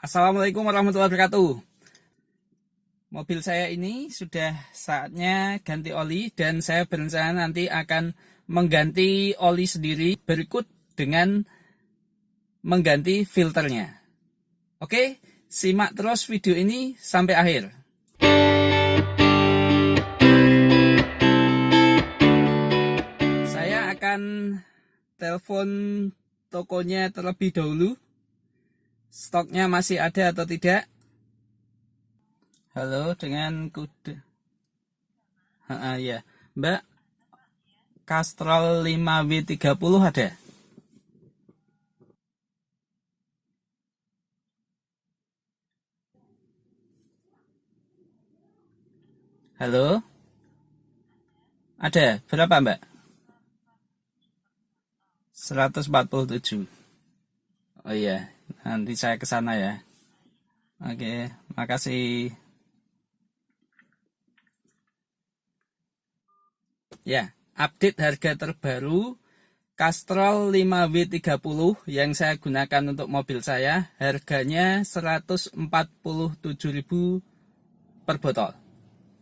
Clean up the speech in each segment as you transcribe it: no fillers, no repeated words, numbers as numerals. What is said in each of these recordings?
Assalamualaikum warahmatullahi wabarakatuh. Mobil saya ini sudah saatnya ganti oli dan saya berencana nanti akan mengganti oli sendiri berikut dengan mengganti filternya. Oke, simak terus video ini sampai akhir. Saya akan telepon tokonya terlebih dahulu. Stoknya masih ada atau tidak? Halo, dengan kuda. Ya, Mbak, Castrol 5W30 ada? Halo? Ada. Berapa, Mbak? 147. Oh iya, nanti saya ke sana ya. Oke, makasih. Ya, update harga terbaru Castrol 5W30 yang saya gunakan untuk mobil saya, harganya 147.000 per botol.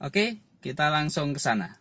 Oke, kita langsung ke sana.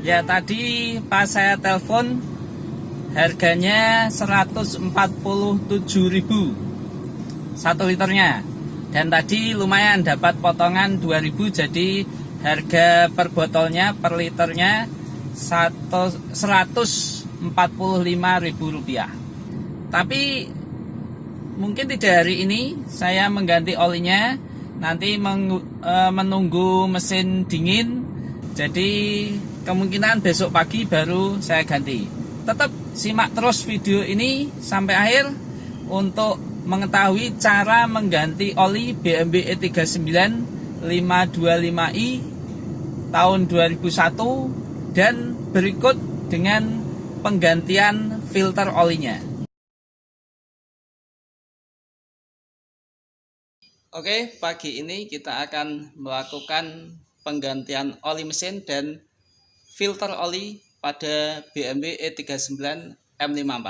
Ya, tadi pas saya telepon harganya 147.000 1 liternya. Dan tadi lumayan dapat potongan 2.000, jadi harga per botolnya per liternya 145.000 rupiah. Tapi mungkin tidak hari ini saya mengganti olinya, nanti menunggu mesin dingin. Jadi kemungkinan besok pagi baru saya ganti. Tetap simak terus video ini sampai akhir untuk mengetahui cara mengganti oli BMW E39 525i tahun 2001 dan berikut dengan penggantian filter olinya. Oke, pagi ini kita akan melakukan penggantian oli mesin dan filter oli pada BMW E39 M54.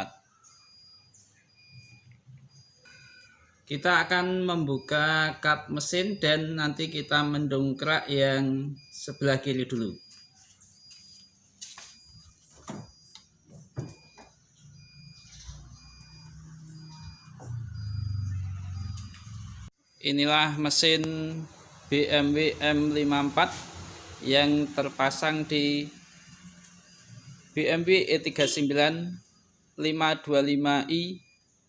Kita akan membuka kap mesin dan nanti kita mendongkrak yang sebelah kiri dulu. Inilah mesin BMW M54 yang terpasang di BMW E39 525i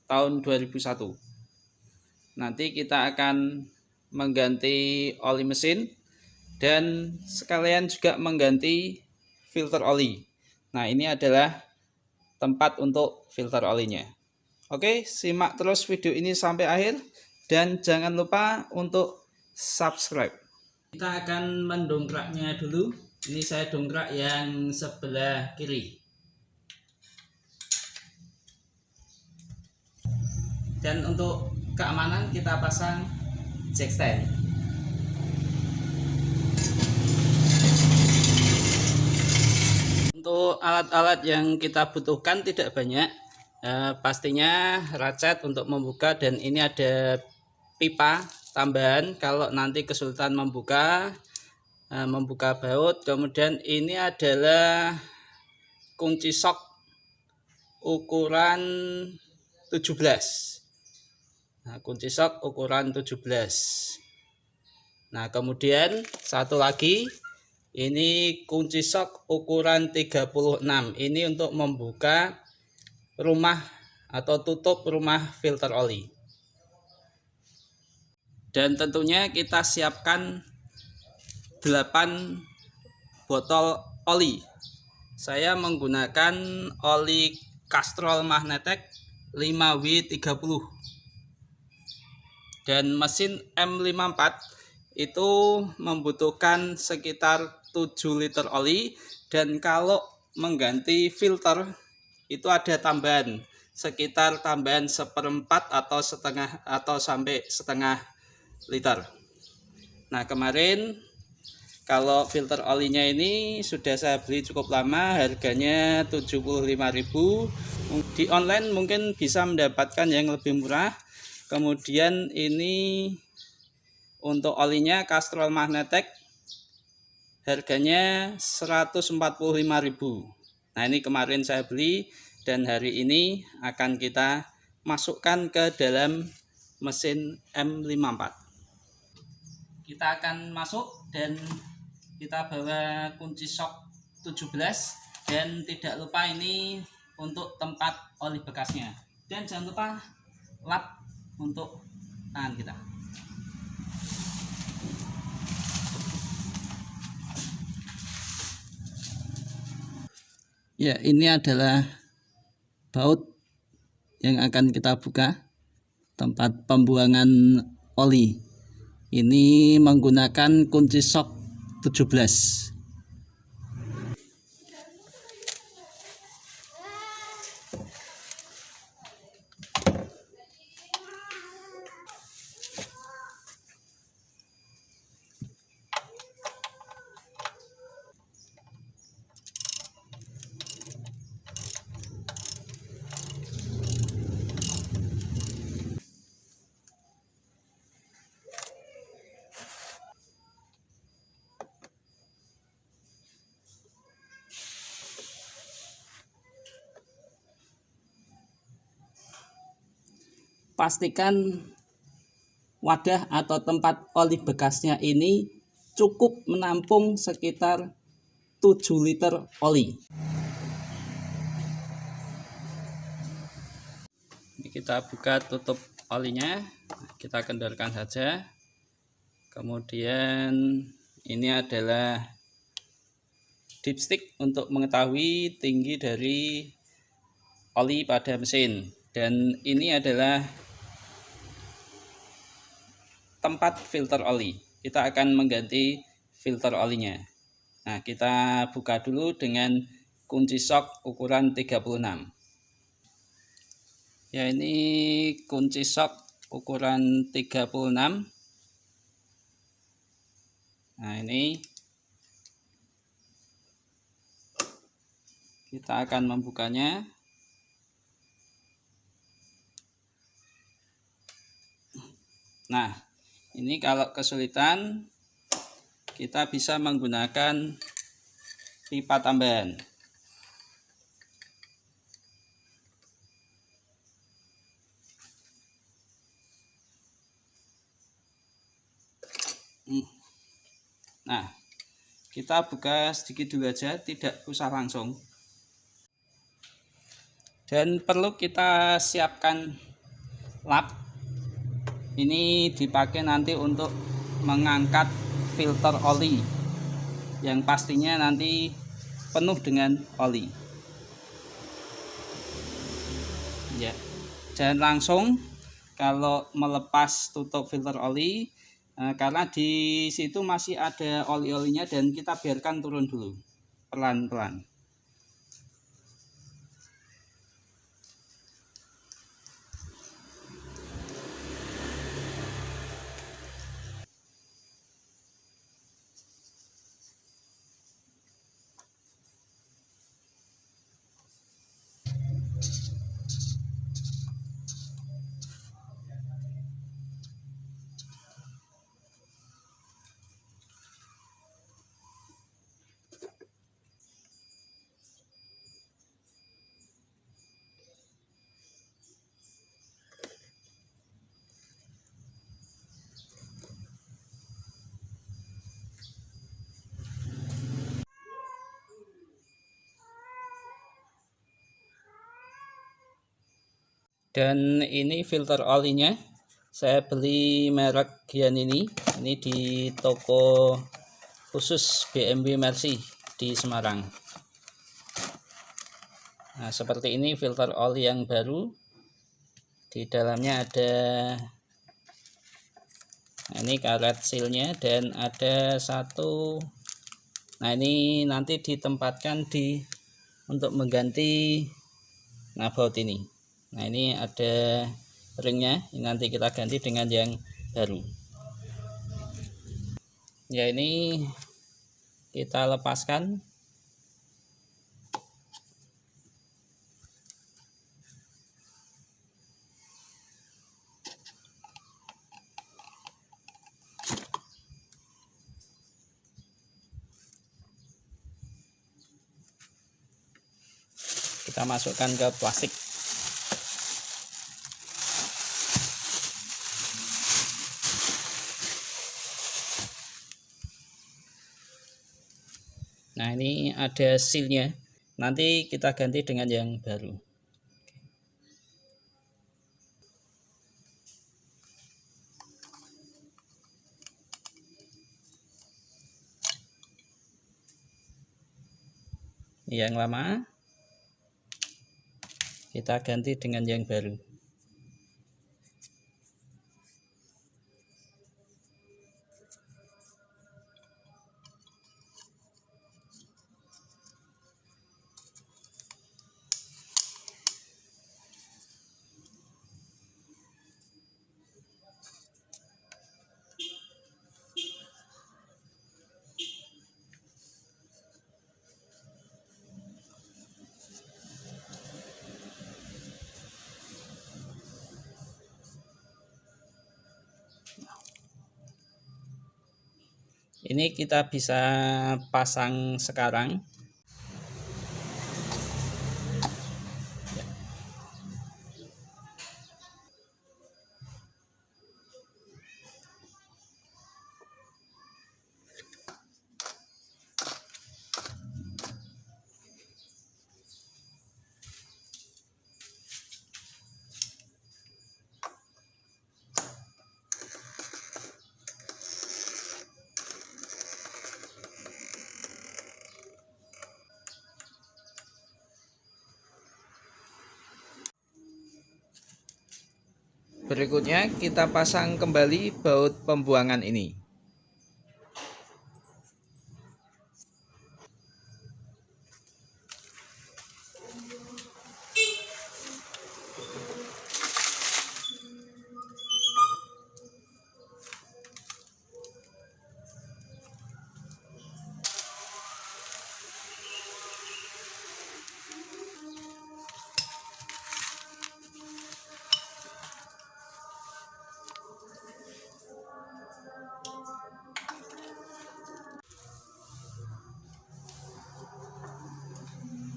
tahun 2001. Nanti kita akan mengganti oli mesin dan sekalian juga mengganti filter oli. Nah, ini adalah tempat untuk filter olinya. Oke, simak terus video ini sampai akhir dan jangan lupa untuk subscribe. Kita akan mendongkraknya dulu. Ini saya dongkrak yang sebelah kiri. Dan untuk keamanan kita pasang jack stand. Untuk alat-alat yang kita butuhkan tidak banyak. Pastinya ratchet untuk membuka, dan ini ada pipa tambahan kalau nanti kesulitan membuka baut. Kemudian ini adalah kunci sok ukuran 17. Nah, kunci sok ukuran 17. Nah, kemudian satu lagi, ini kunci sok ukuran 36. Ini untuk membuka rumah atau tutup rumah filter oli. Dan tentunya kita siapkan 8 botol oli. Saya menggunakan oli Castrol Magnetek 5W30 dan mesin M54 itu membutuhkan sekitar 7 liter oli, dan kalau mengganti filter itu ada tambahan sekitar tambahan 1/4 atau setengah atau sampai setengah liter. Nah, kemarin kalau filter olinya ini sudah saya beli cukup lama, harganya 75.000. Di online mungkin bisa mendapatkan yang lebih murah. Kemudian ini untuk olinya Castrol Magnetek harganya 145.000. Nah, ini kemarin saya beli dan hari ini akan kita masukkan ke dalam mesin M54. Kita akan masuk dan kita bawa kunci sok 17, dan tidak lupa ini untuk tempat oli bekasnya, dan jangan lupa lap untuk tangan kita. Ya, ini adalah baut yang akan kita buka, tempat pembuangan oli. Ini menggunakan kunci sok 17. Pastikan wadah atau tempat oli bekasnya ini cukup menampung sekitar 7 liter oli. Ini kita buka tutup olinya, kita kendorkan saja. Kemudian ini adalah dipstick untuk mengetahui tinggi dari oli pada mesin, dan ini adalah tempat filter oli. Kita akan mengganti filter olinya. Nah, kita buka dulu dengan kunci sok ukuran 36. Ya, ini kunci sok ukuran 36. Nah, ini kita akan membukanya. Nah, ini kalau kesulitan kita bisa menggunakan pipa tambahan. Nah, kita buka sedikit dulu aja, tidak usah langsung. Dan perlu kita siapkan lap. Ini dipakai nanti untuk mengangkat filter oli yang pastinya nanti penuh dengan oli. Ya, jangan langsung kalau melepas tutup filter oli, karena di situ masih ada oli-olinya, dan kita biarkan turun dulu pelan-pelan. Dan ini filter olinya, saya beli merek Giannini ini di toko khusus BMW Mercy di Semarang. Nah, seperti ini filter oli yang baru. Di dalamnya ada, nah ini karet sealnya, dan ada satu. Nah, ini nanti ditempatkan untuk mengganti knalpot ini. Nah, ini ada ringnya, ini nanti kita ganti dengan yang baru. Ya, ini kita lepaskan. Kita masukkan ke plastik. Nah, ini ada sealnya, nanti kita ganti dengan yang baru. Yang lama kita ganti dengan yang baru. Ini kita bisa pasang sekarang. Berikutnya kita pasang kembali baut pembuangan ini.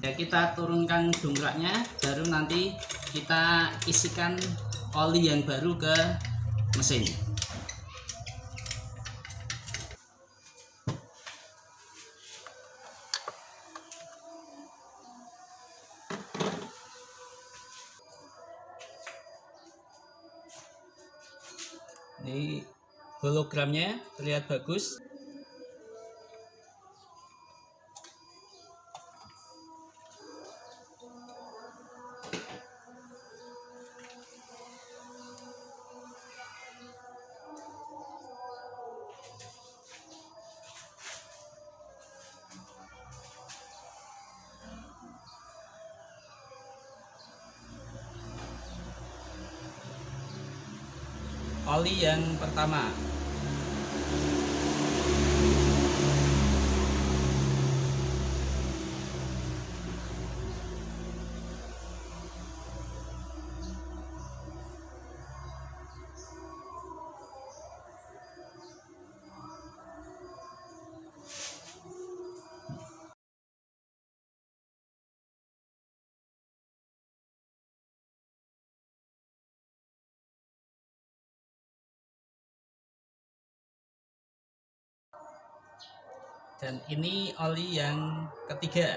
Ya, kita turunkan dongkraknya, baru nanti kita isikan oli yang baru ke mesin. Ini hologramnya terlihat bagus. Oli yang pertama. Dan ini oli yang ketiga.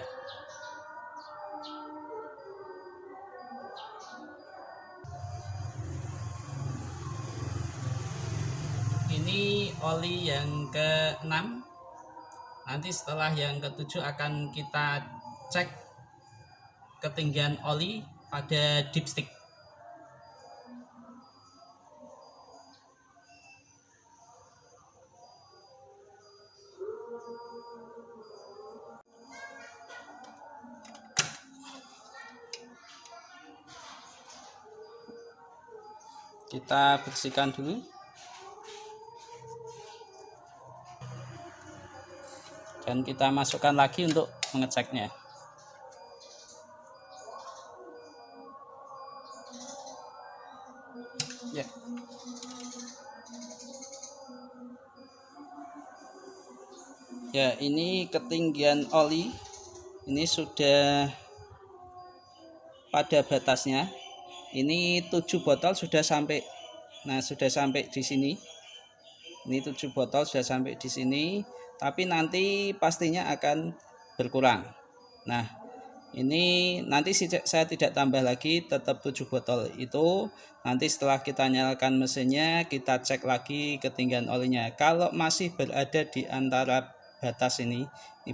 Ini oli yang ke-6. Nanti setelah yang ketujuh akan kita cek ketinggian oli pada dipstick. Kita bersihkan dulu. Dan kita masukkan lagi untuk mengeceknya. Ya. Ya, ini ketinggian oli. Ini sudah pada batasnya. Ini 7 botol sudah sampai. Nah, sudah sampai di sini. Ini 7 botol sudah sampai di sini. Tapi nanti pastinya akan berkurang. Nah, ini nanti saya tidak tambah lagi, tetap 7 botol itu. Nanti setelah kita nyalakan mesinnya, kita cek lagi ketinggian olinya. Kalau masih berada di antara batas ini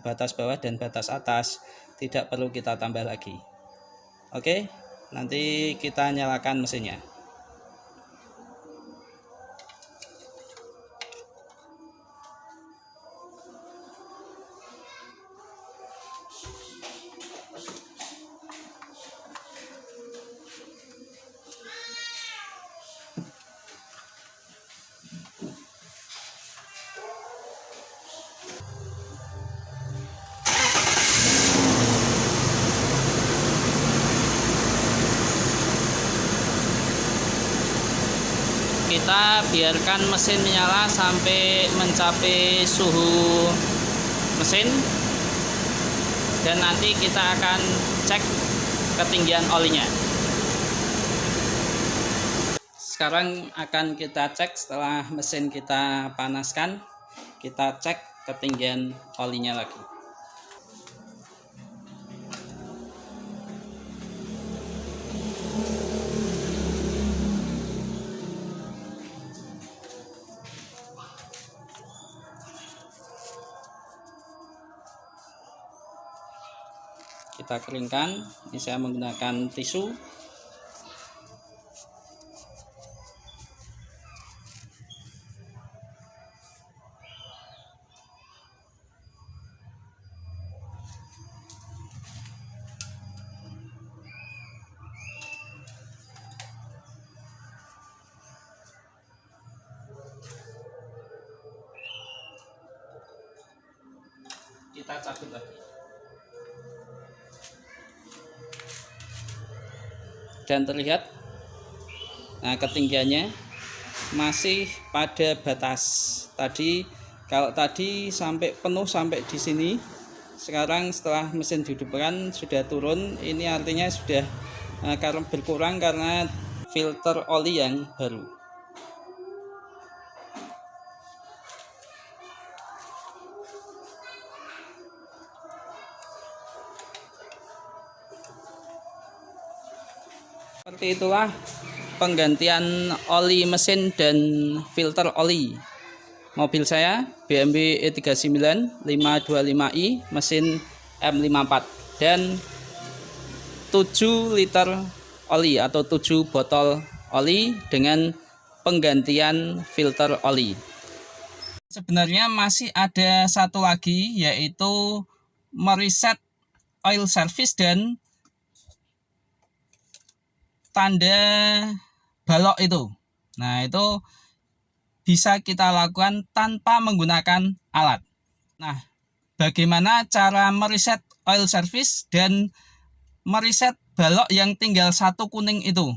batas bawah dan batas atas, tidak perlu kita tambah lagi. Oke, nanti kita nyalakan mesinnya. Kita biarkan mesin menyala sampai mencapai suhu mesin, dan nanti kita akan cek ketinggian olinya. Sekarang akan kita cek setelah mesin kita panaskan, kita cek ketinggian olinya lagi. Kita keringkan. Ini saya menggunakan tisu. Kita cabut lagi. Dan terlihat, nah, ketinggiannya masih pada batas tadi. Kalau tadi sampai penuh sampai di sini, sekarang setelah mesin dihidupkan sudah turun. Ini artinya sudah karena berkurang karena filter oli yang baru. Seperti itulah penggantian oli mesin dan filter oli mobil saya, BMW E39 525i, mesin M54, dan 7 liter oli atau 7 botol oli dengan penggantian filter oli. Sebenarnya masih ada satu lagi, yaitu mereset oil service dan tanda balok itu. Nah, itu bisa kita lakukan tanpa menggunakan alat. Nah, bagaimana cara mereset oil service dan mereset balok yang tinggal satu kuning itu?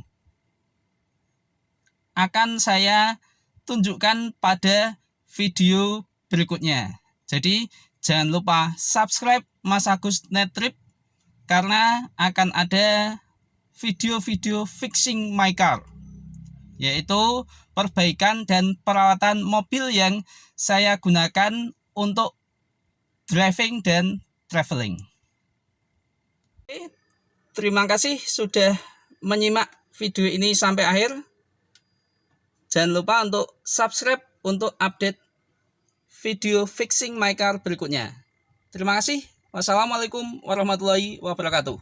Akan saya tunjukkan pada video berikutnya. Jadi, jangan lupa subscribe Mas Agus Netrip, karena akan ada video-video fixing my car, yaitu perbaikan dan perawatan mobil yang saya gunakan untuk driving dan traveling. Terima kasih sudah menyimak video ini sampai akhir. Jangan lupa untuk subscribe untuk update video fixing my car berikutnya. Terima kasih. Wassalamualaikum warahmatullahi wabarakatuh.